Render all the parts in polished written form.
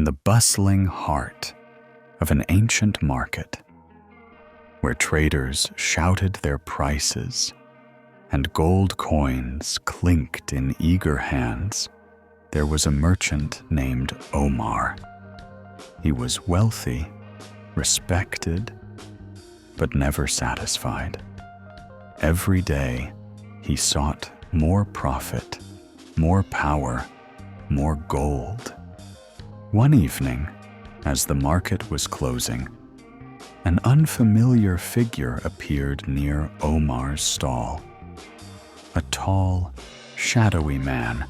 the bustling heart of an ancient market, where traders shouted their prices and gold coins clinked in eager hands, there was a merchant named Omar. He was wealthy, respected, but never satisfied. Every day, he sought more profit, more power, more gold. One evening, as the market was closing, an unfamiliar figure appeared near Omar's stall. A tall, shadowy man,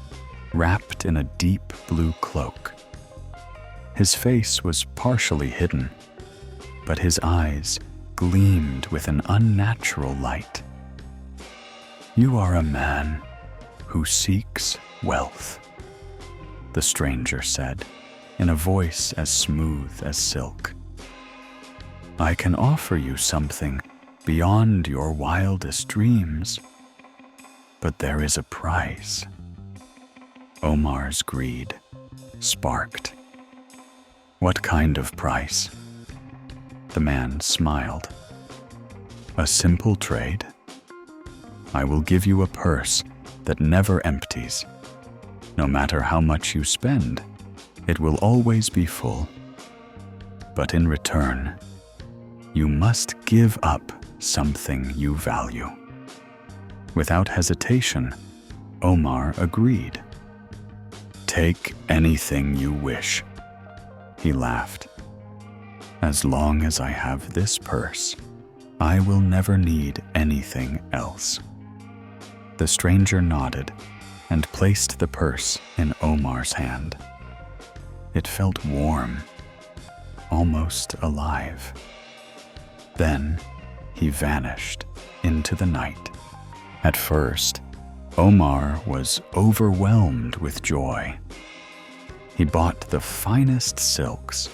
wrapped in a deep blue cloak. His face was partially hidden, but his eyes gleamed with an unnatural light. "You are a man who seeks wealth," the stranger said, in a voice as smooth as silk. "I can offer you something beyond your wildest dreams, but there is a price." Omar's greed sparked. "What kind of price?" The man smiled. "A simple trade. I will give you a purse that never empties. No matter how much you spend, it will always be full. But in return, you must give up something you value." Without hesitation, Omar agreed. "Take anything you wish," he laughed. "As long as I have this purse, I will never need anything else." The stranger nodded and placed the purse in Omar's hand. It felt warm, almost alive. Then he vanished into the night. At first, Omar was overwhelmed with joy. He bought the finest silks,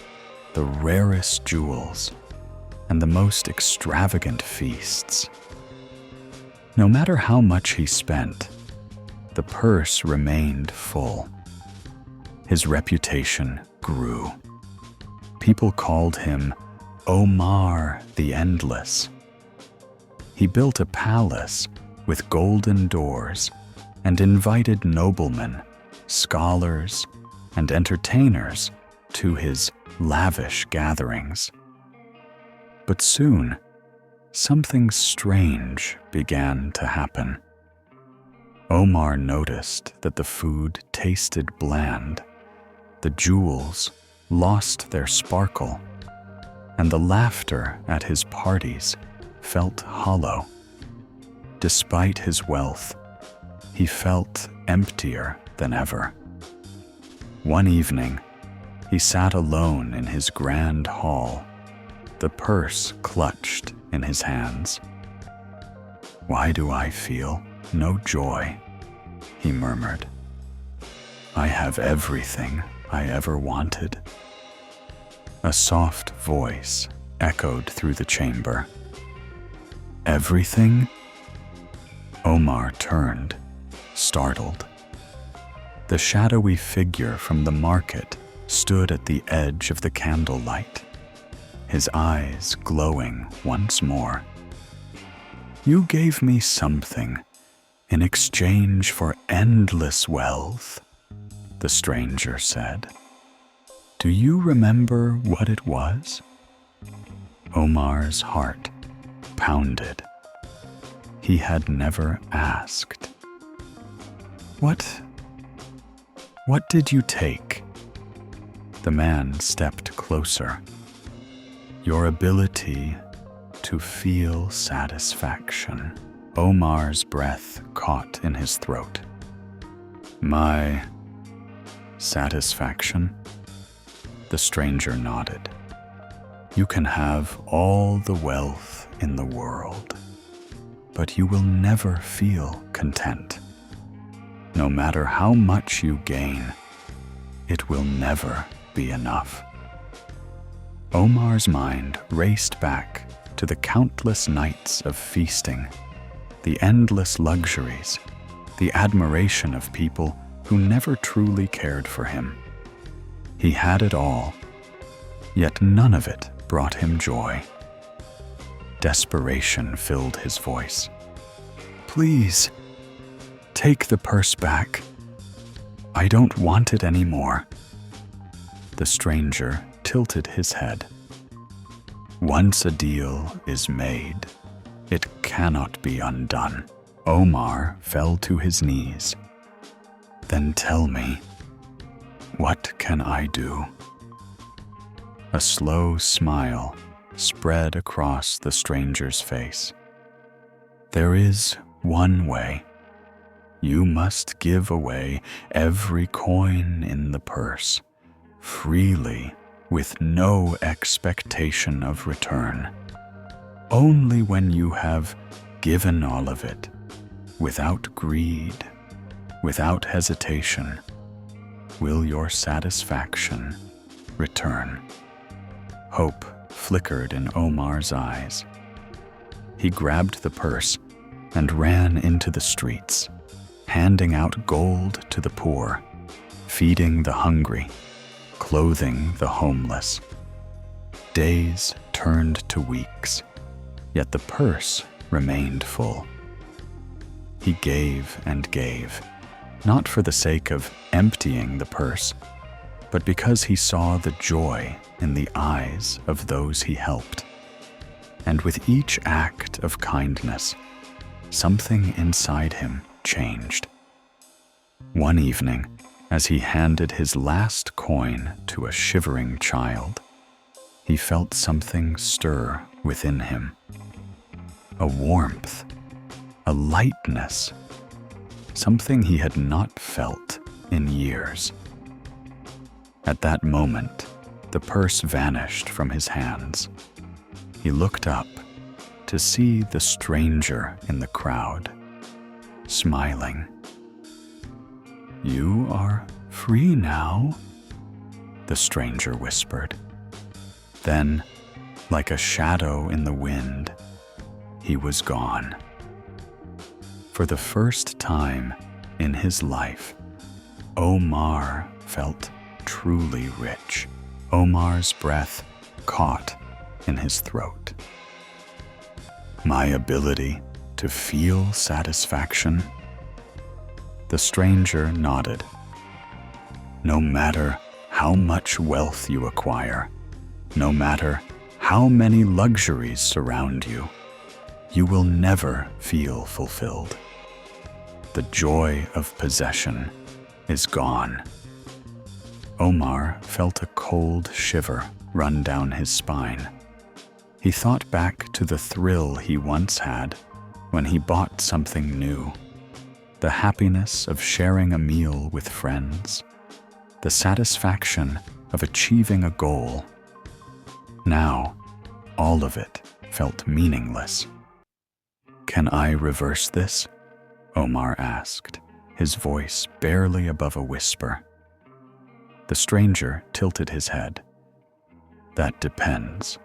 the rarest jewels, and the most extravagant feasts. No matter how much he spent, the purse remained full. His reputation grew. People called him Omar the Endless. He built a palace with golden doors and invited noblemen, scholars, and entertainers to his lavish gatherings. But soon, something strange began to happen. Omar noticed that the food tasted bland, the jewels lost their sparkle, and the laughter at his parties felt hollow. Despite his wealth, he felt emptier than ever. One evening, he sat alone in his grand hall, the purse clutched in his hands. "Why do I feel no joy?" he murmured. "I have everything I ever wanted." A soft voice echoed through the chamber. "Everything?" Omar turned, startled. The shadowy figure from the market stood at the edge of the candlelight, his eyes glowing once more. "You gave me something in exchange for endless wealth," the stranger said. "Do you remember what it was?" Omar's heart pounded. He had never asked. What did you take?" The man stepped closer. "Your ability to feel satisfaction." Omar's breath caught in his throat. "My satisfaction?" The stranger nodded. "You can have all the wealth in the world, but you will never feel content. No matter how much you gain, it will never be enough." Omar's mind raced back to the countless nights of feasting, the endless luxuries, the admiration of people who never truly cared for him. He had it all, yet none of it brought him joy. Desperation filled his voice. "Please, take the purse back. I don't want it anymore." The stranger tilted his head. "Once a deal is made, it cannot be undone." Omar fell to his knees. "Then tell me, what can I do?" A slow smile spread across the stranger's face. "There is one way. You must give away every coin in the purse, freely, with no expectation of return. Only when you have given all of it, without greed, without hesitation, will your satisfaction return." Hope flickered in Omar's eyes. He grabbed the purse and ran into the streets, handing out gold to the poor, feeding the hungry, clothing the homeless. Days turned to weeks, yet the purse remained full. He gave and gave, not for the sake of emptying the purse, but because he saw the joy in the eyes of those he helped. And with each act of kindness, something inside him changed. One evening, as he handed his last coin to a shivering child, he felt something stir within him. A warmth, a lightness, something he had not felt in years. At that moment, the purse vanished from his hands. He looked up to see the stranger in the crowd, smiling. "You are free now," the stranger whispered. Then, like a shadow in the wind, he was gone. For the first time in his life, Omar felt truly rich. Omar's breath caught in his throat. "My ability to feel satisfaction?" The stranger nodded. "No matter how much wealth you acquire, no matter how many luxuries surround you, you will never feel fulfilled. The joy of possession is gone." Omar felt a cold shiver run down his spine. He thought back to the thrill he once had when he bought something new, the happiness of sharing a meal with friends, the satisfaction of achieving a goal. Now, all of it felt meaningless. "Can I reverse this?" Omar asked, his voice barely above a whisper. The stranger tilted his head. "That depends.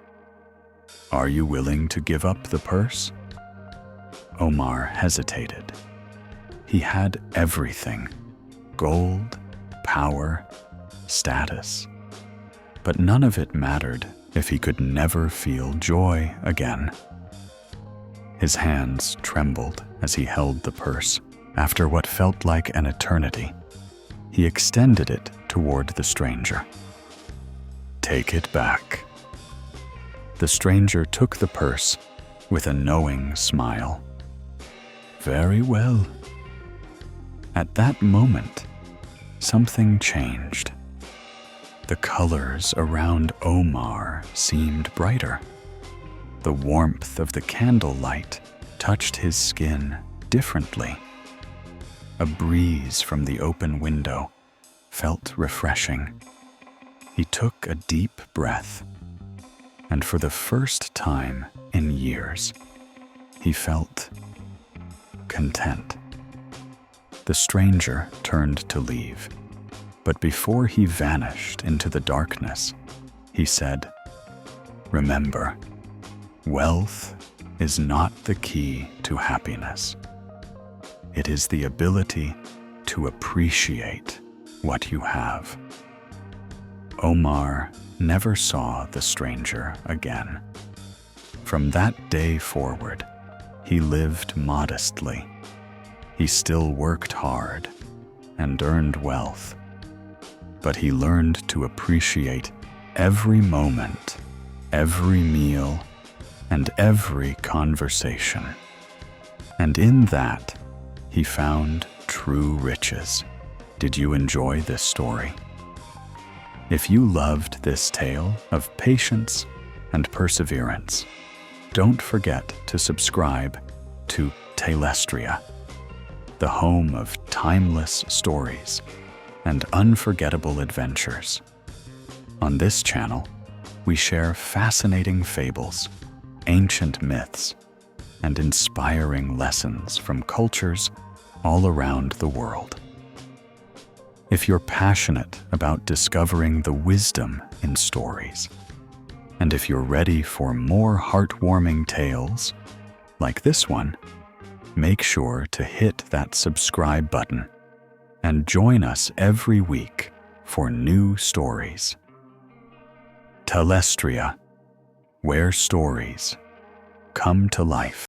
Are you willing to give up the purse?" Omar hesitated. He had everything: gold, power, status. But none of it mattered if he could never feel joy again. His hands trembled as he held the purse. After what felt like an eternity, he extended it toward the stranger. "Take it back." The stranger took the purse with a knowing smile. "Very well." At that moment, something changed. The colors around Omar seemed brighter. The warmth of the candlelight touched his skin differently. A breeze from the open window felt refreshing. He took a deep breath, and for the first time in years, he felt content. The stranger turned to leave, but before he vanished into the darkness, he said, "Remember, wealth is not the key to happiness. It is the ability to appreciate what you have." Omar never saw the stranger again. From that day forward, he lived modestly. He still worked hard and earned wealth, but he learned to appreciate every moment, every meal, and every conversation. And in that, he found true riches. Did you enjoy this story? If you loved this tale of patience and perseverance, don't forget to subscribe to Talestria, the home of timeless stories and unforgettable adventures. On this channel, we share fascinating fables, ancient myths, and inspiring lessons from cultures all around the world. If you're passionate about discovering the wisdom in stories, and if you're ready for more heartwarming tales like this one, make sure to hit that subscribe button and join us every week for new stories. Talestria, where stories come to life.